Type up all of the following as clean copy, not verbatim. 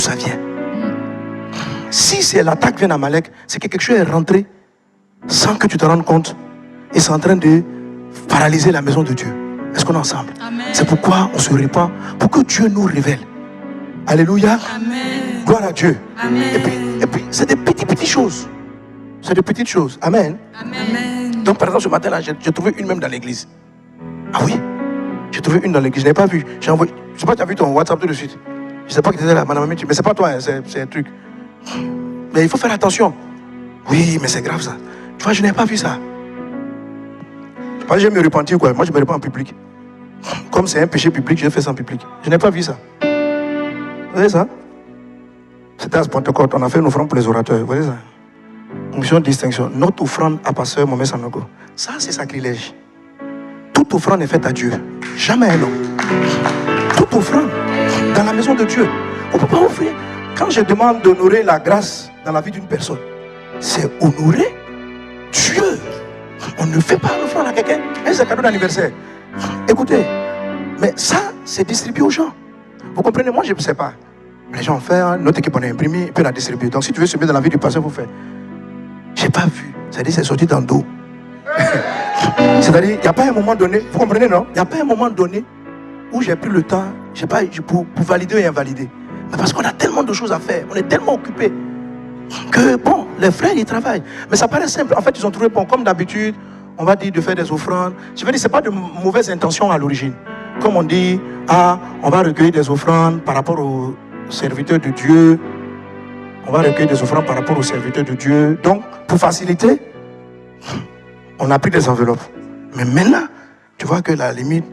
ça vient. Si c'est l'attaque vient d'Amalek, c'est que quelque chose est rentré sans que tu te rendes compte et c'est en train de paralyser la maison de Dieu. Est-ce qu'on est ensemble? Amen. C'est pourquoi on se répand, pour que Dieu nous révèle. Alléluia. Amen. Gloire à Dieu. Amen. Et puis c'est des petites choses. C'est des petites choses. Amen. Amen. Donc par exemple ce matin là, j'ai trouvé une même dans l'église. Ah oui, j'ai trouvé une dans l'église. Je n'ai pas vu. J'ai envoyé. Je ne sais pas si tu as vu ton WhatsApp tout de suite. Je ne sais pas qui était là, madame Amici, mais c'est pas toi, hein, c'est un truc. Mais il faut faire attention. Oui, mais c'est grave ça. Tu vois, je n'ai pas vu ça. Je pense que je vais me repentir quoi. Moi je me répands en public. Comme c'est un péché public, je fais ça en public. Je n'ai pas vu ça. Vous voyez ça? C'était à ce Pentecôte, on a fait une offrande pour les orateurs. Vous voyez ça? Mission de distinction. Notre offrande à pasteur Mohamed Sanogo. Ça, c'est sacrilège. Toute offrande est faite à Dieu. Jamais un homme. Toute offrande dans la maison de Dieu. On ne peut pas offrir. Quand je demande d'honorer la grâce dans la vie d'une personne, c'est honorer Dieu. On ne fait pas l'offrande à quelqu'un. C'est un cadeau d'anniversaire. Écoutez, mais ça, c'est distribué aux gens. Vous comprenez? Moi, je ne sais pas. Les gens font, notre équipe on a imprimé, et puis on a distribué. Donc si tu veux se mettre dans la vie du pasteur, vous faites. Je n'ai pas vu. C'est-à-dire c'est sorti dans le dos. C'est-à-dire, il n'y a pas un moment donné, vous comprenez non? Il n'y a pas un moment donné où j'ai pris le temps, je sais pas, pour valider et invalider. Mais parce qu'on a tellement de choses à faire, on est tellement occupés que bon, les frères ils travaillent. Mais ça paraît simple. En fait, ils ont trouvé bon, comme d'habitude, on va dire de faire des offrandes. Je veux dire, ce n'est pas de mauvaises intentions à l'origine. Comme on dit, ah, on va recueillir des offrandes par rapport aux serviteurs de Dieu. On va recueillir des offrandes par rapport aux serviteurs de Dieu. Donc, pour faciliter, on a pris des enveloppes. Mais maintenant, tu vois que la limite,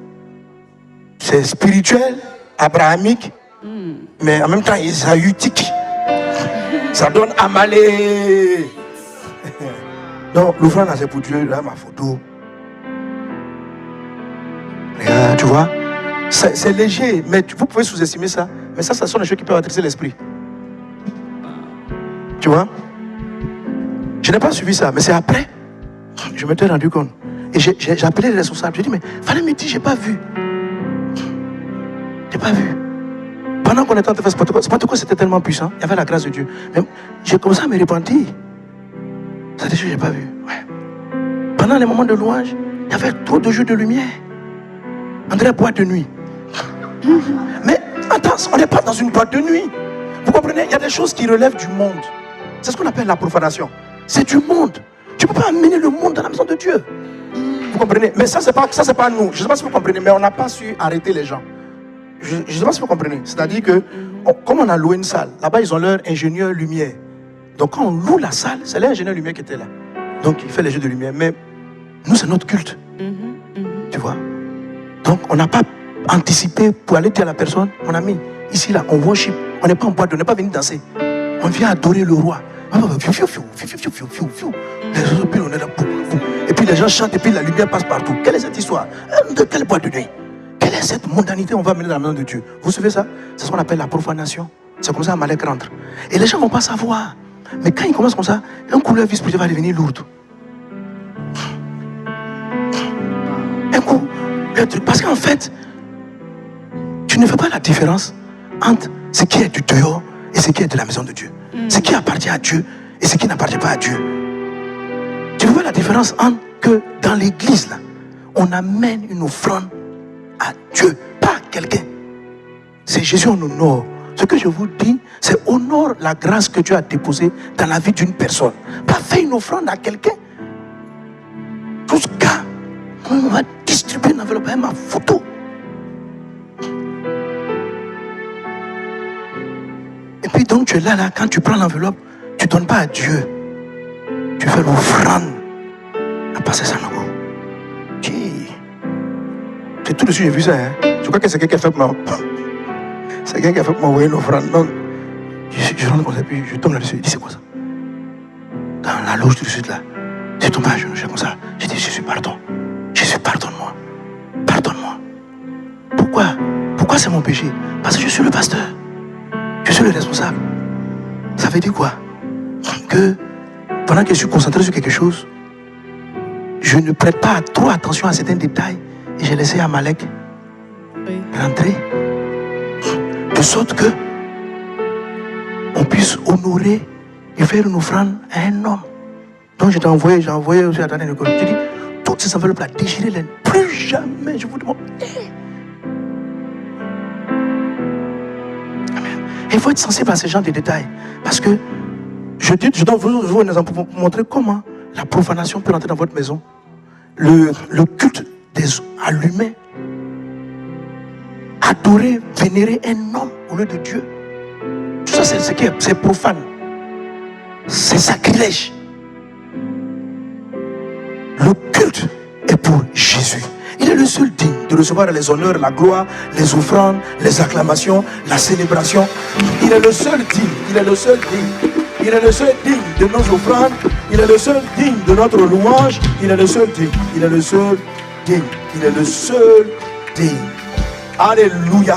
c'est spirituel, abrahamique, mais en même temps, isaïutique. Ça donne amalé. Donc, l'offrande, c'est pour Dieu. Là, ma photo. Regarde, tu vois, c'est léger, mais vous pouvez sous-estimer ça. Mais ça sont des choses qui peuvent attirer l'esprit. Tu vois? Je n'ai pas suivi ça, mais c'est après. Je m'étais rendu compte. Et j'ai appelé les responsables. J'ai dit, mais fallait me dire, j'ai pas vu. J'ai pas vu. Pendant qu'on était en train de faire ce protocole, c'était tellement puissant. Il y avait la grâce de Dieu. Mais j'ai commencé à me repentir. C'est des choses que j'ai pas vu. Ouais. Pendant les moments de louange, il y avait trop de jeux de lumière. André, boîte de nuit. Mais attends, on n'est pas dans une boîte de nuit. Vous comprenez? Il y a des choses qui relèvent du monde. C'est ce qu'on appelle la profanation. C'est du monde. Tu ne peux pas amener le monde dans la maison de Dieu. Vous comprenez? Mais ça, c'est pas nous. Je ne sais pas si vous comprenez, mais on n'a pas su arrêter les gens. Je ne sais pas si vous comprenez. C'est-à-dire que, comme on a loué une salle, là-bas, ils ont leur ingénieur lumière. Donc, quand on loue la salle, c'est l'ingénieur lumière qui était là. Donc, il fait les jeux de lumière. Mais nous, c'est notre culte. Tu vois? Donc, on n'a pas anticipé pour aller dire à la personne, mon ami, ici, là, on worship. On n'est pas en boîte, on n'est pas venu danser. On vient adorer le roi. Et puis les gens chantent et puis la lumière passe partout. Quelle est cette histoire? De quelle boîte de nuit? Quelle est cette mondanité on va mener dans la maison de Dieu? Vous savez ça? C'est ce qu'on appelle la profanation. C'est comme ça Amalek rentre. Et les gens ne vont pas savoir. Mais quand ils commencent comme ça, un coup leur vie spirituelle va devenir lourde. Un coup, le truc. Parce qu'en fait, tu ne fais pas la différence entre ce qui est du dehors et ce qui est de la maison de Dieu. Ce qui appartient à Dieu et ce qui n'appartient pas à Dieu. Tu vois la différence entre que dans l'église, là, on amène une offrande à Dieu, pas à quelqu'un. C'est Jésus en honore. Ce que je vous dis, c'est honore la grâce que Dieu a déposée dans la vie d'une personne. Pas faire une offrande à quelqu'un. Jusqu'à, on va distribuer une enveloppe à ma photo. Et puis donc tu es là, quand tu prends l'enveloppe, tu ne donnes pas à Dieu. Tu fais l'offrande à passer ça là-bas. C'est tout de suite, j'ai vu ça. Hein? Je crois que c'est quelqu'un qui a fait pour moi. C'est quelqu'un qui a fait pour m'envoyer une offrande. Donc, je rentre comme ça, puis je tombe là-dessus. Il dit, c'est quoi ça? Dans la loge tout de suite là. J'ai tombé à genoux, j'ai comme ça. J'ai dit, Jésus, pardon. Jésus, pardonne-moi. Pardonne-moi. Pourquoi c'est mon péché? Parce que je suis le pasteur. Je suis le responsable. Ça veut dire quoi? Que pendant que je suis concentré sur quelque chose, je ne prête pas trop attention à certains détails et j'ai laissé Amalek rentrer. De sorte que puisses honorer et faire une offrande à un homme. Donc j'ai envoyé aussi à Daniel Nicole. J'ai dit, toutes ces enveloppes-là, déchirez-les. Plus jamais, je vous demande. Amen. Et il faut être sensible à ces genres de détails. Parce que je dois vous montrer comment la profanation peut rentrer dans votre maison. Le culte à l'humain. Adorer, vénérer un homme au lieu de Dieu. Tout ça, c'est profane. C'est sacrilège. Le culte est pour Jésus. Il est le seul digne de recevoir les honneurs, la gloire, les offrandes, les acclamations, la célébration. Il est le seul digne. Il est le seul digne. Il est le seul digne de nos offrandes. Il est le seul digne de notre louange. Il est le seul digne. Il est le seul digne. Il est le seul digne. Alléluia.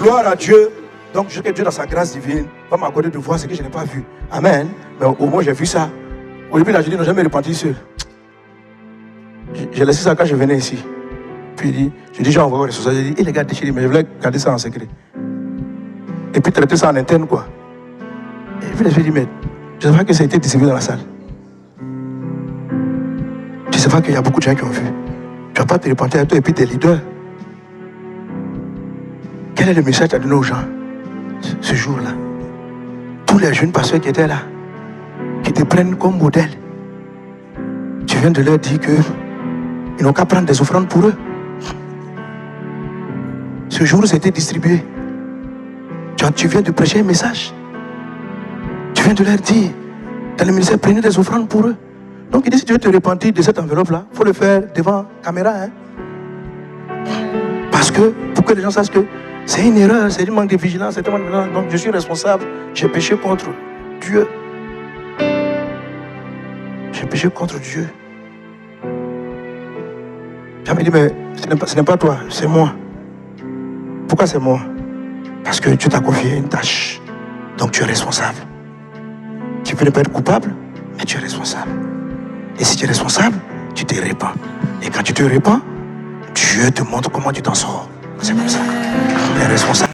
Gloire à Dieu. Donc, je sais que Dieu, dans sa grâce divine, va m'accorder de voir ce que je n'ai pas vu. Amen. Mais au moins, j'ai vu ça. Au début, là, je dis, non, jamais repenti seul. J'ai laissé ça quand je venais ici. Puis, je dis, j'ai envoyé les sociétés. J'ai dit, les gars, déchirés, mais je voulais garder ça en secret. Et puis, traiter ça en interne, quoi. Et puis, je me dis, mais je ne sais pas que ça a été distribué dans la salle. Je ne sais pas qu'il y a beaucoup de gens qui ont vu. Tu ne vas pas te repentir à toi et puis tes leaders. Quel est le message à donner aux gens ce jour-là? Tous les jeunes pasteurs qui étaient là, qui te prennent comme modèle, tu viens de leur dire qu'ils n'ont qu'à prendre des offrandes pour eux. Ce jour, c'était distribué. Tu viens de prêcher un message. Tu viens de leur dire, dans le ministère, prenez des offrandes pour eux. Donc il dit, si tu veux te repentir de cette enveloppe-là, il faut le faire devant caméra. Hein? Parce que, pour que les gens sachent que c'est une erreur, c'est un manque de vigilance, c'est un manque de vigilance. Donc je suis responsable, j'ai péché contre Dieu. J'ai péché contre Dieu. J'ai dit, mais ce n'est pas toi, c'est moi. Pourquoi c'est moi? Parce que Dieu t'a confié une tâche. Donc tu es responsable. Tu peux ne pas être coupable, mais tu es responsable. Et si tu es responsable, tu te répands. Et quand tu te répands, Dieu te montre comment tu t'en sors. C'est comme ça. Tu es responsable.